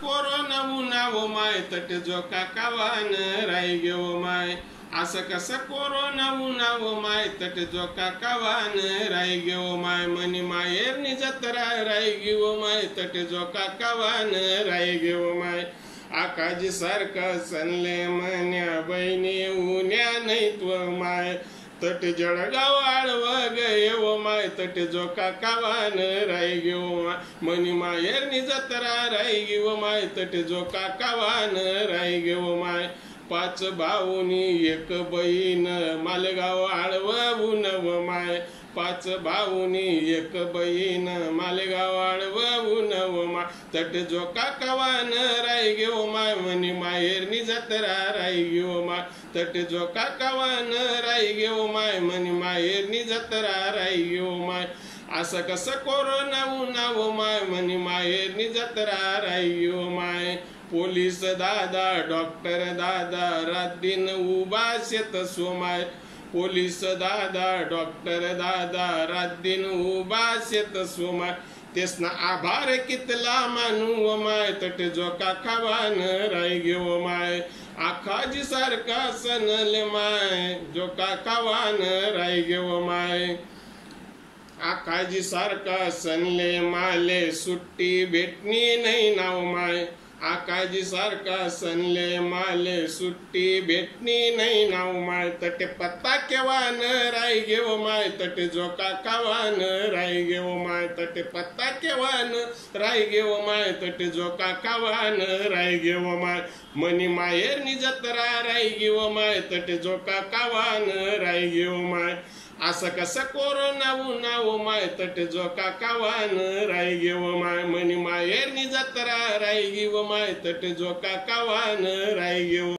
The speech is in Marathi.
कोरोना उन्हाव माय तट जो काकावान राई घेव माय असं कसं कोरोना उन्हाव माय तट जो काकावान राई घेव माय मनी माहेरनी जत्रा राई घेव माय तट जो काकावान राई घेव माय आकाजी सारखा सनले मन्या बहिणी उन्या नैत्व माय तट जळगाव आळव गयव माय तट जो काकावान राई घेव माय मनी माहेरनी जत्रा राई घेव माय तट जो काकावान राई घेव माय पाच भाऊनी एक बहीण मालेगाव आळव उनव माय पाच भाऊनी एक बहीण मालेगाव आळव उनव माय तट जो काकावान राई घेव माय मनी माहेरनी जत्रा राई घेव माय तट जो काकावान राई घेव माय मनी माहेरनी जत्रा राई घेव माय असं कसं कोरोना उन्हाव माय मनी माहेरनी जत्रा राई घेव माय पोलीस दादा डॉक्टर दादा रात दिन उभा शेत सोमाय पोलीस दादा डॉक्टर दादा रात दिन उभा शेत सोमाय तेसना आभार कितला मानू माय तट जो काकावान राई घेव माय आखाजी सारखा सनले माय जो काकावान राई घेव माय आखाजी सारखा सनले माले सुट्टी भेटणी नाही नाव माय आकाजी सारखा सनले माले सुट्टी भेटणी नाही नाव माय तटे पत्ता केवान राई घेव माय तटे जो काकावान राई घेव माय तटे पत्ता केवान राई घेव माय तटे जो काकावान राई घेव माय मनी माहेरनी जत्रा राई घेव माय तटे जो काकावान राई घेव माय असं कसं कोरोना उन्हाव माय तट जो काकावान राई घेव माय मनी माहेरनी जत्रा राई घेव माय तट जो काकावान राई घेव